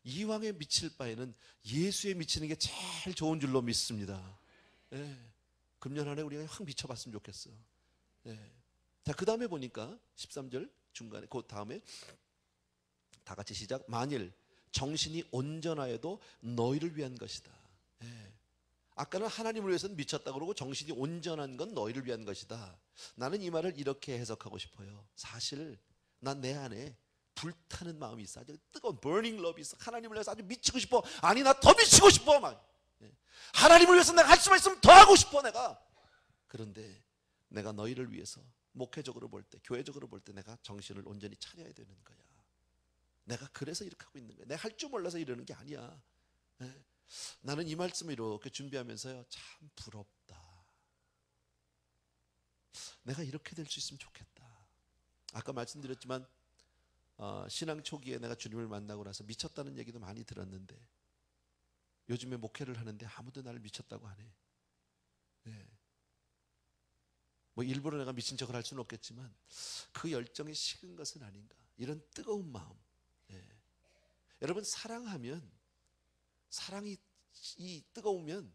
이왕에 미칠 바에는 예수에 미치는 게 제일 좋은 줄로 믿습니다. 금년 안에 우리가 확 미쳐봤으면 좋겠어. 자, 그 다음에 보니까 13절 중간에 그 다음에 다 같이 시작. 만일 정신이 온전하여도 너희를 위한 것이다. 아까는 하나님을 위해서는 미쳤다 그러고 정신이 온전한 건 너희를 위한 것이다. 나는 이 말을 이렇게 해석하고 싶어요. 사실 난 내 안에 불타는 마음이 있어. 아주 뜨거운 burning love이 있어. 하나님을 위해서 아주 미치고 싶어. 아니 나 더 미치고 싶어. 하나님을 위해서 내가 할 수만 있으면 더 하고 싶어 내가. 그런데 내가 너희를 위해서 목회적으로 볼 때, 교회적으로 볼 때 내가 정신을 온전히 차려야 되는 거야. 내가 그래서 이렇게 하고 있는 거야. 내가 할 줄 몰라서 이러는 게 아니야. 나는 이 말씀을 이렇게 준비하면서요. 참 부럽다. 내가 이렇게 될 수 있으면 좋겠다. 아까 말씀드렸지만 신앙 초기에 내가 주님을 만나고 나서 미쳤다는 얘기도 많이 들었는데 요즘에 목회를 하는데 아무도 나를 미쳤다고 안 해. 일부러 내가 미친 척을 할 수는 없겠지만 그 열정이 식은 것은 아닌가. 이런 뜨거운 마음. 여러분 사랑하면 사랑이 이 뜨거우면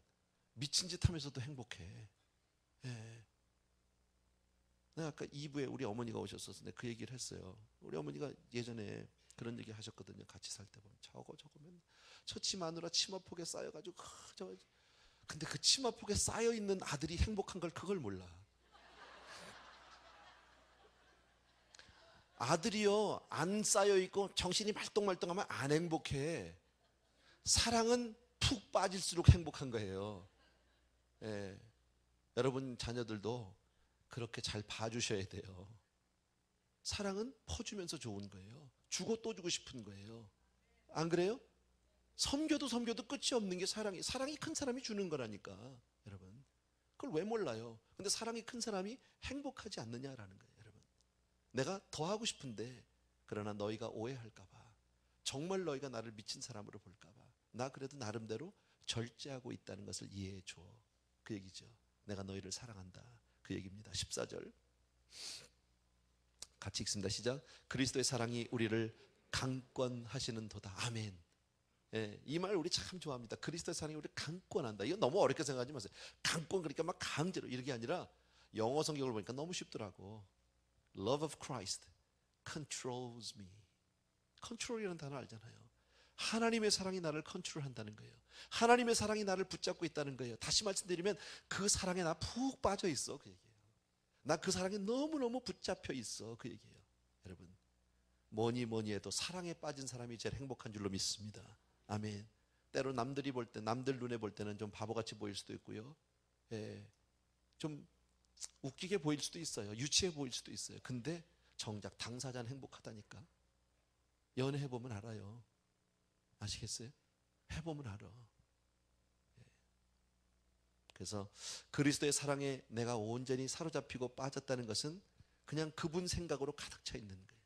미친 짓 하면서도 행복해. 내가 아까 2부에 우리 어머니가 오셨어서 내가 그 얘기를 했어요. 우리 어머니가 예전에 그런 얘기 하셨거든요. 같이 살 때 보면 저거면 저 치마누라 치마폭에 쌓여가지고 근데 그 치마폭에 쌓여있는 아들이 행복한 걸 그걸 몰라. 아들이요 안 쌓여있고 정신이 말똥말똥하면 안 행복해. 사랑은 푹 빠질수록 행복한 거예요. 여러분 자녀들도 그렇게 잘 봐주셔야 돼요. 사랑은 퍼주면서 좋은 거예요. 주고 또 주고 싶은 거예요. 안 그래요? 섬겨도 끝이 없는 게 사랑이 큰 사람이 주는 거라니까. 여러분, 그걸 왜 몰라요? 근데 사랑이 큰 사람이 행복하지 않느냐라는 거예요. 여러분, 내가 더 하고 싶은데 그러나 너희가 오해할까 봐, 정말 너희가 나를 미친 사람으로 볼까 봐, 나 그래도 나름대로 절제하고 있다는 것을 이해해 줘. 그 얘기죠. 내가 너희를 사랑한다, 그 얘기입니다. 14절 같이 읽습니다. 시작. 그리스도의 사랑이 우리를 강권하시는 도다. 아멘. 예, 이 말 우리 참 좋아합니다. 그리스도의 사랑이 우리를 강권한다. 이거 너무 어렵게 생각하지 마세요. 강권, 그러니까 막 강제로 이렇게 아니라, 영어 성경을 보니까 너무 쉽더라고. Love of Christ controls me. 컨트롤이라는 단어 알잖아요. 하나님의 사랑이 나를 컨트롤한다는 거예요. 하나님의 사랑이 나를 붙잡고 있다는 거예요. 다시 말씀드리면 그 사랑에 나 푹 빠져 있어, 그 얘기예요. 나 그 사랑에 너무너무 붙잡혀 있어, 그 얘기예요. 여러분, 뭐니 해도 사랑에 빠진 사람이 제일 행복한 줄로 믿습니다. 아멘. 때로 남들이 볼 때, 남들 눈에 볼 때는 좀 바보같이 보일 수도 있고요. 예, 좀 웃기게 보일 수도 있어요. 유치해 보일 수도 있어요. 근데 정작 당사자는 행복하다니까. 연애해보면 알아요. 아시겠어요? 해보면 알아. 예. 그래서 그리스도의 사랑에 내가 온전히 사로잡히고 빠졌다는 것은 그냥 그분 생각으로 가득 차 있는 거예요.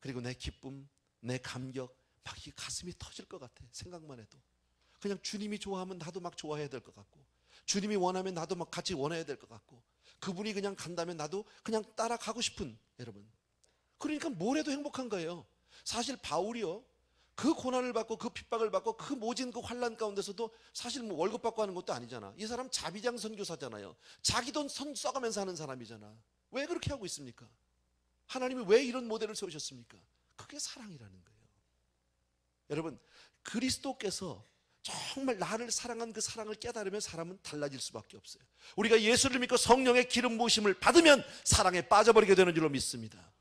그리고 내 기쁨, 내 감격, 막 이 가슴이 터질 것 같아. 생각만 해도. 그냥 주님이 좋아하면 나도 막 좋아해야 될 것 같고, 주님이 원하면 나도 막 같이 원해야 될 것 같고, 그분이 그냥 간다면 나도 그냥 따라가고 싶은, 여러분. 그러니까 뭘 해도 행복한 거예요. 사실 바울이요, 그 고난을 받고 그 핍박을 받고 그 모진 그 환난 가운데서도 사실 뭐 월급 받고 하는 것도 아니잖아. 이 사람 자비장 선교사잖아요. 자기 돈 써가면서 하는 사람이잖아. 왜 그렇게 하고 있습니까? 하나님이 왜 이런 모델을 세우셨습니까? 그게 사랑이라는 거예요. 여러분, 그리스도께서 정말 나를 사랑한 그 사랑을 깨달으면 사람은 달라질 수밖에 없어요. 우리가 예수를 믿고 성령의 기름 부으심을 받으면 사랑에 빠져버리게 되는 줄로 믿습니다.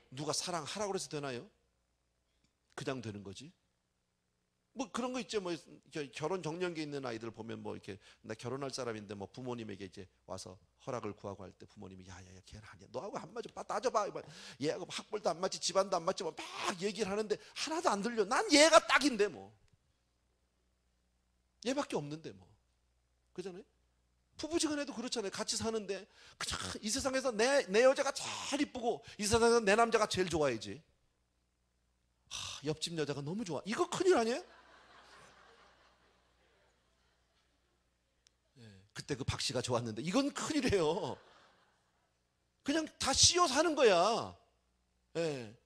누가 사랑하라고 해서 되나요? 그냥 되는 거지. 뭐 그런 거 있죠. 뭐 결혼 정년기에 있는 아이들 보면 뭐 이렇게 나 결혼할 사람인데 뭐 부모님에게 이제 와서 허락을 구하고 할 때 부모님이 야야야 걔는 아니야, 너하고 안 맞아, 따져봐, 얘하고 학벌도 안 맞지, 집안도 안 맞지, 막 얘기를 하는데 하나도 안 들려. 난 얘가 딱인데 뭐 얘밖에 없는데 뭐, 그잖아요. 부부지간에도 그렇잖아요. 같이 사는데 이 세상에서 내 여자가 제일 이쁘고 이 세상에서 내 남자가 제일 좋아야지. 옆집 여자가 너무 좋아. 이거 큰일 아니에요? 그때 그 박 씨가 좋았는데 이건 큰일이에요. 그냥 다 씌워 사는 거야. 예.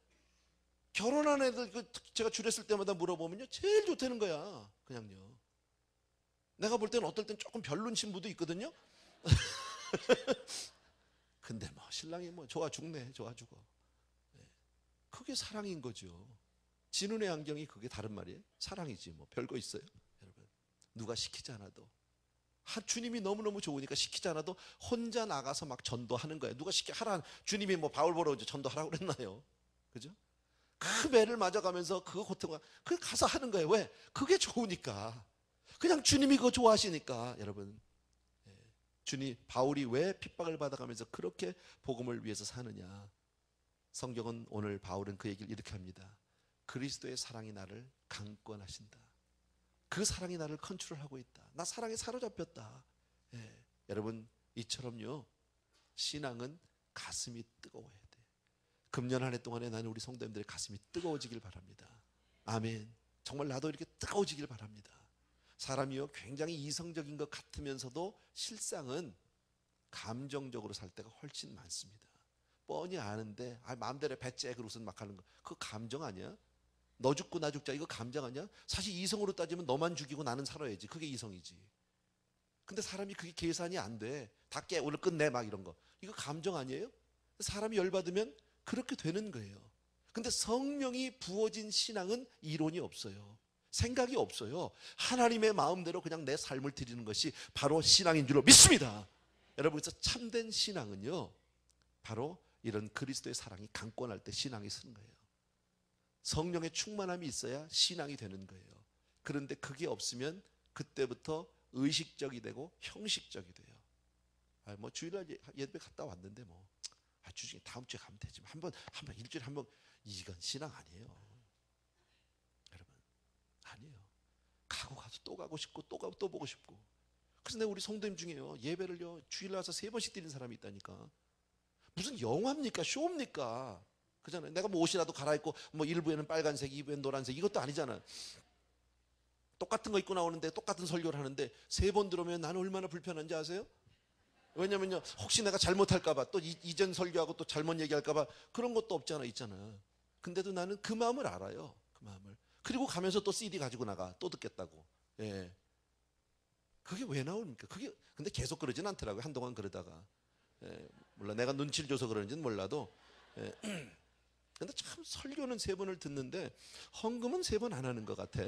결혼한 애들 제가 줄였을 때마다 물어보면요, 제일 좋다는 거야. 그냥요. 내가 볼 때는 어떨 땐 조금 별론 신부도 있거든요. 근데 뭐 신랑이 뭐 좋아 죽네, 좋아 죽어. 그게 사랑인 거죠. 진운의 안경이 그게 다른 말이에요? 사랑이지 뭐 별거 있어요? 여러분, 누가 시키지 않아도, 주님이 너무너무 좋으니까 시키지 않아도 혼자 나가서 막 전도하는 거예요. 누가 하라, 주님이 뭐 바울 보러 전도하라고 그랬나요? 그죠? 그 배를 맞아가면서 그 고통을 가서 하는 거예요. 왜? 그게 좋으니까. 그냥 주님이 그거 좋아하시니까. 여러분, 바울이 왜 핍박을 받아가면서 그렇게 복음을 위해서 사느냐? 성경은 오늘 바울은 그 얘기를 이렇게 합니다. 그리스도의 사랑이 나를 강권하신다. 그 사랑이 나를 컨트롤하고 있다. 나 사랑에 사로잡혔다. 여러분, 이처럼요, 신앙은 가슴이 뜨거워야 돼. 금년 한 해 동안에 나는 우리 성도님들의 가슴이 뜨거워지길 바랍니다. 아멘. 정말 나도 이렇게 뜨거워지길 바랍니다. 사람이요, 굉장히 이성적인 것 같으면서도 실상은 감정적으로 살 때가 훨씬 많습니다. 뻔히 아는데 마음대로 배째 그러고서 막 하는 거, 그거 감정 아니야? 너 죽고 나 죽자, 이거 감정 아니야? 사실 이성으로 따지면 너만 죽이고 나는 살아야지. 그게 이성이지. 근데 사람이 그게 계산이 안 돼. 다 깨, 오늘 끝내, 막 이런 거. 이거 감정 아니에요? 사람이 열받으면 그렇게 되는 거예요. 근데 성령이 부어진 신앙은 이론이 없어요. 생각이 없어요. 하나님의 마음대로 그냥 내 삶을 드리는 것이 바로 신앙인 줄로 믿습니다. 여러분, 그래서 참된 신앙은요, 바로 이런 그리스도의 사랑이 강권할 때 신앙이 쓰는 거예요. 성령의 충만함이 있어야 신앙이 되는 거예요. 그런데 그게 없으면 그때부터 의식적이 되고 형식적이 돼요. 뭐 주일날 예배 갔다 왔는데 뭐 주중에 다음 주에 가면 되지. 한번 일주일에 한번, 이건 신앙 아니에요. 여러분, 가고 가서 또 가고 싶고 또 가고 또 보고 싶고. 그래서 내가 우리 성도님 중에요, 예배를요 주일날 와서 3번씩 드리는 사람이 있다니까. 무슨 영화입니까? 쇼입니까? 그잖아요. 내가 뭐 옷이라도 갈아입고 뭐 1부에는 빨간색, 2부에는 노란색, 이것도 아니잖아. 똑같은 거 입고 나오는데 똑같은 설교를 하는데 3번 들으면 나는 얼마나 불편한지 아세요? 왜냐면요, 혹시 내가 잘못할까봐, 또 이전 설교하고 또 잘못 얘기할까봐, 그런 것도 없잖아, 있잖아. 근데도 나는 그 마음을 알아요. 그 마음을. 그리고 가면서 또 CD 가지고 나가, 또 듣겠다고. 예. 그게 왜 나옵니까? 그게, 근데 계속 그러진 않더라고요. 한동안 그러다가. 예. 몰라, 내가 눈치를 줘서 그런지는 몰라도. 예. 근데 참 설교는 3번을 듣는데 헌금은 3번 안 하는 것 같아.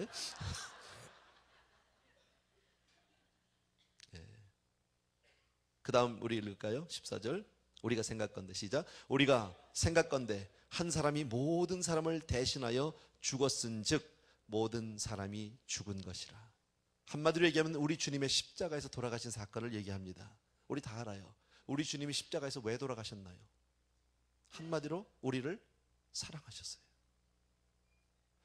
그 다음 우리 읽을까요? 14절. 우리가 생각건대, 시작. 우리가 생각건대 한 사람이 모든 사람을 대신하여 죽었은즉 모든 사람이 죽은 것이라. 한마디로 얘기하면 우리 주님의 십자가에서 돌아가신 사건을 얘기합니다. 우리 다 알아요. 우리 주님이 십자가에서 왜 돌아가셨나요? 한마디로 우리를 사랑하셨어요.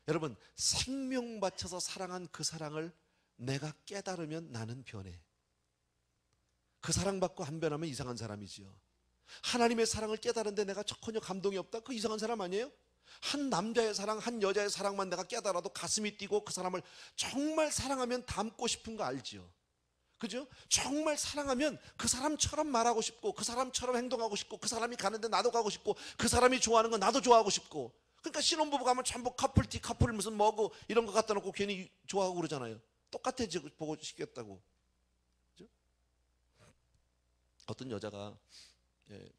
여러분, 생명 바쳐서 사랑한 그 사랑을 내가 깨달으면 나는 변해. 그 사랑받고 안 변하면 이상한 사람이지요. 하나님의 사랑을 깨달은데 내가 전혀 감동이 없다? 그 이상한 사람 아니에요? 한 남자의 사랑, 한 여자의 사랑만 내가 깨달아도 가슴이 뛰고 그 사람을 정말 사랑하면 닮고 싶은 거 알지요? 그죠? 정말 사랑하면 그 사람처럼 말하고 싶고 그 사람처럼 행동하고 싶고 그 사람이 가는데 나도 가고 싶고 그 사람이 좋아하는 거 나도 좋아하고 싶고. 그러니까 신혼부부 가면 전부 커플티, 커플 무슨 뭐고 이런 거 갖다 놓고 괜히 좋아하고 그러잖아요. 똑같아지고 보고 싶겠다고. 어떤 여자가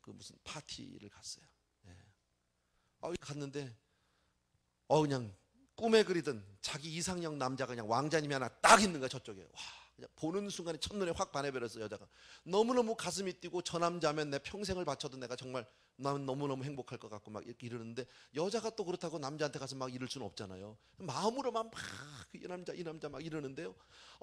그 무슨 파티를 갔어요. 갔는데 그냥 꿈에 그리던 자기 이상형 남자가 그냥 왕자님이 하나 딱 있는 거야. 저쪽에. 와, 그냥 보는 순간에 첫눈에 확 반해버렸어. 여자가 너무너무 가슴이 뛰고 저 남자면 내 평생을 바쳐도 내가 정말 나는 너무너무 행복할 것 같고 막 이렇게 이러는데, 여자가 또 그렇다고 남자한테 가서 막 이럴 수는 없잖아요. 마음으로만 막 이 남자 막 이러는데요.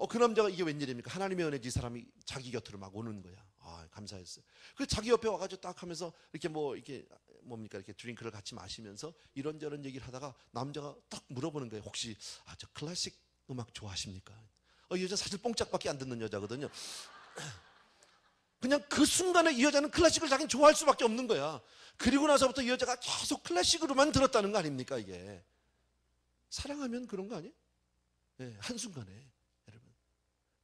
그 남자가 이게 웬일입니까? 하나님의 은혜지. 이 사람이 자기 곁으로 막 오는 거야. 감사했어요. 그래서 자기 옆에 와가지고 딱 하면서 이렇게 이렇게 뭡니까, 이렇게 드링크를 같이 마시면서 이런저런 얘기를 하다가 남자가 딱 물어보는 거예요. 혹시 저 클래식 음악 좋아하십니까? 이 여자 사실 뽕짝밖에 안 듣는 여자거든요. 그냥 그 순간에 이 여자는 클래식을 자기는 좋아할 수밖에 없는 거야. 그리고 나서부터 이 여자가 계속 클래식으로만 들었다는 거 아닙니까? 이게 사랑하면 그런 거 아니에요? 네, 한순간에. 여러분,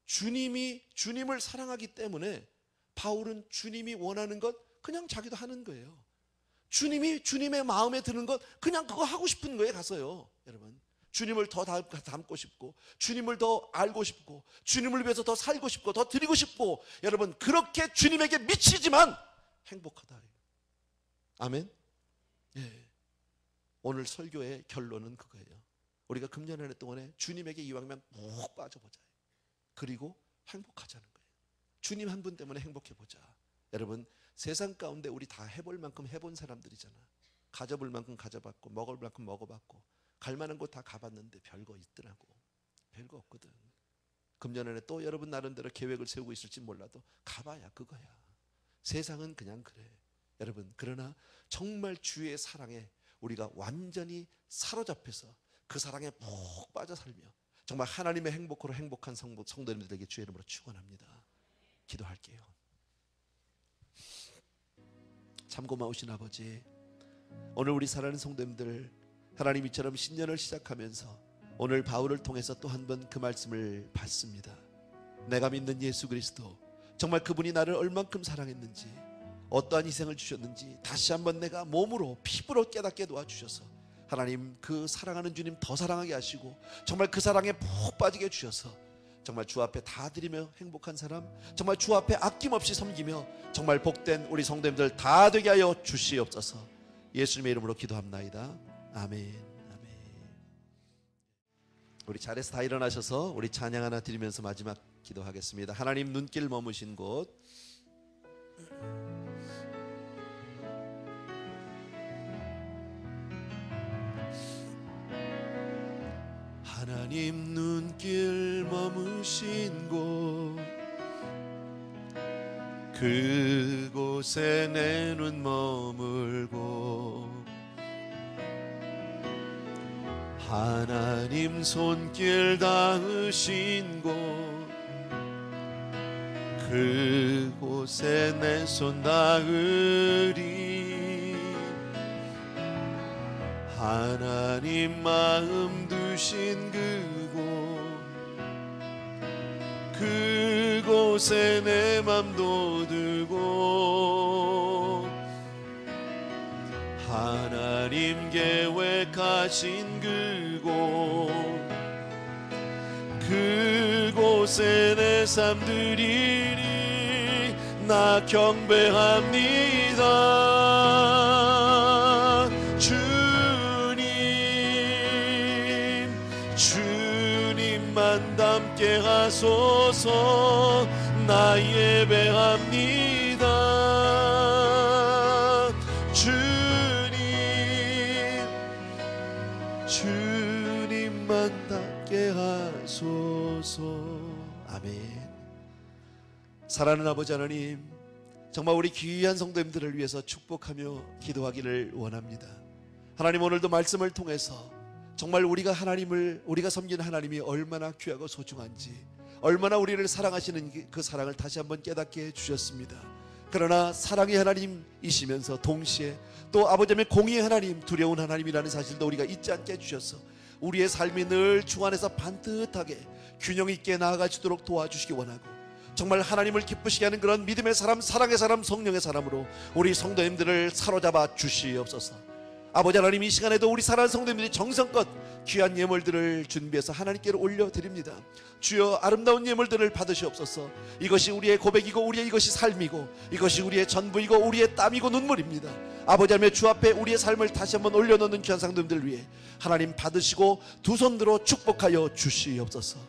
주님을 사랑하기 때문에 바울은 주님이 원하는 것 그냥 자기도 하는 거예요. 주님의 마음에 드는 것 그냥 그거 하고 싶은 거예요. 가서요. 여러분, 주님을 더 닮고 싶고 주님을 더 알고 싶고 주님을 위해서 더 살고 싶고 더 드리고 싶고, 여러분 그렇게 주님에게 미치지만 행복하다. 아멘. 예. 오늘 설교의 결론은 그거예요. 우리가 금년 한 해 동안에 주님에게 이왕이면 푹 빠져보자. 그리고 행복하자는 거예요. 주님 한 분 때문에 행복해보자. 여러분, 세상 가운데 우리 다 해볼 만큼 해본 사람들이잖아. 가져볼 만큼 가져봤고 먹을 만큼 먹어봤고 갈 만한 곳 다 가봤는데 별거 있더라고. 별거 없거든. 금년 안에 또 여러분 나름대로 계획을 세우고 있을지 몰라도 가봐야 그거야. 세상은 그냥 그래. 여러분, 그러나 정말 주의 사랑에 우리가 완전히 사로잡혀서 그 사랑에 푹 빠져 살며 정말 하나님의 행복으로 행복한 성도님들에게 주의 이름으로 축원합니다. 기도할게요. 참 고마우신 아버지, 오늘 우리 사랑하는 성도님들, 하나님 이처럼 신년을 시작하면서 오늘 바울을 통해서 또 한 번 그 말씀을 받습니다. 내가 믿는 예수 그리스도, 정말 그분이 나를 얼만큼 사랑했는지, 어떠한 희생을 주셨는지 다시 한번 내가 몸으로 피부로 깨닫게 도와주셔서 하나님, 그 사랑하는 주님 더 사랑하게 하시고 정말 그 사랑에 푹 빠지게 해주셔서 정말 주 앞에 다 드리며 행복한 사람, 정말 주 앞에 아낌없이 섬기며 정말 복된 우리 성도님들 다 되게 하여 주시옵소서. 예수님의 이름으로 기도합나이다. 아멘. 아멘. 우리 자리에서 다 일어나셔서 우리 찬양 하나 드리면서 마지막 기도하겠습니다. 하나님 눈길 머무신 곳, 하나님 눈길 머무신 곳, 그곳에 내 눈 머물고 하나님 손길 닿으신 곳 그곳에 내 손 닿으리. 하나님 마음 두신 그곳에 내 맘도 두고 하나님 계획하신 그곳에 내 삶 드리리. 나 경배합니다. 주님만 닮게 하소서. 나 예배합니다. 주님만 닮게 하소서. 아멘. 사랑하는 아버지 하나님, 정말 우리 귀한 성도님들을 위해서 축복하며 기도하기를 원합니다. 하나님, 오늘도 말씀을 통해서 정말 우리가 섬기는 하나님이 얼마나 귀하고 소중한지, 얼마나 우리를 사랑하시는 그 사랑을 다시 한번 깨닫게 해주셨습니다. 그러나 사랑의 하나님이시면서 동시에 또 아버지의 공의의 하나님, 두려운 하나님이라는 사실도 우리가 잊지 않게 해주셔서 우리의 삶이 늘 주 안에서 반듯하게 균형 있게 나아가시도록 도와주시기 원하고, 정말 하나님을 기쁘시게 하는 그런 믿음의 사람, 사랑의 사람, 성령의 사람으로 우리 성도님들을 사로잡아 주시옵소서. 아버지 하나님, 이 시간에도 우리 사랑하는 성도님들이 정성껏 귀한 예물들을 준비해서 하나님께로 올려드립니다. 주여, 아름다운 예물들을 받으시옵소서. 이것이 우리의 고백이고 우리의 이것이 삶이고 이것이 우리의 전부이고 우리의 땀이고 눈물입니다. 아버지 하나님, 주 앞에 우리의 삶을 다시 한번 올려놓는 귀한 성도님들 위해 하나님 받으시고 두 손으로 축복하여 주시옵소서.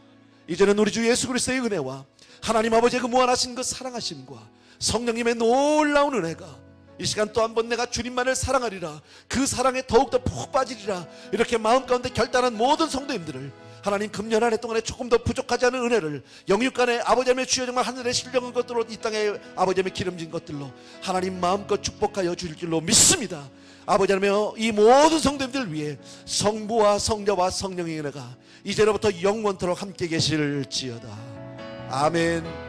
이제는 우리 주 예수 그리스도의 은혜와 하나님 아버지의 그 무한하신 그 사랑하심과 성령님의 놀라운 은혜가 이 시간 또 한 번 내가 주님만을 사랑하리라, 그 사랑에 더욱더 푹 빠지리라, 이렇게 마음 가운데 결단한 모든 성도님들을 하나님 금년 한 해 동안에 조금 더 부족하지 않은 은혜를 영육간에 아버지 하나님의 주여 정말 하늘에 신령한 것들로 이 땅에 아버지 하나님의 기름진 것들로 하나님 마음껏 축복하여 주실 줄로 믿습니다. 아버지 하나님, 이 모든 성도님들 위해 성부와 성자와 성령의 은혜가 이제로부터 영원토록 함께 계실지어다. 아멘.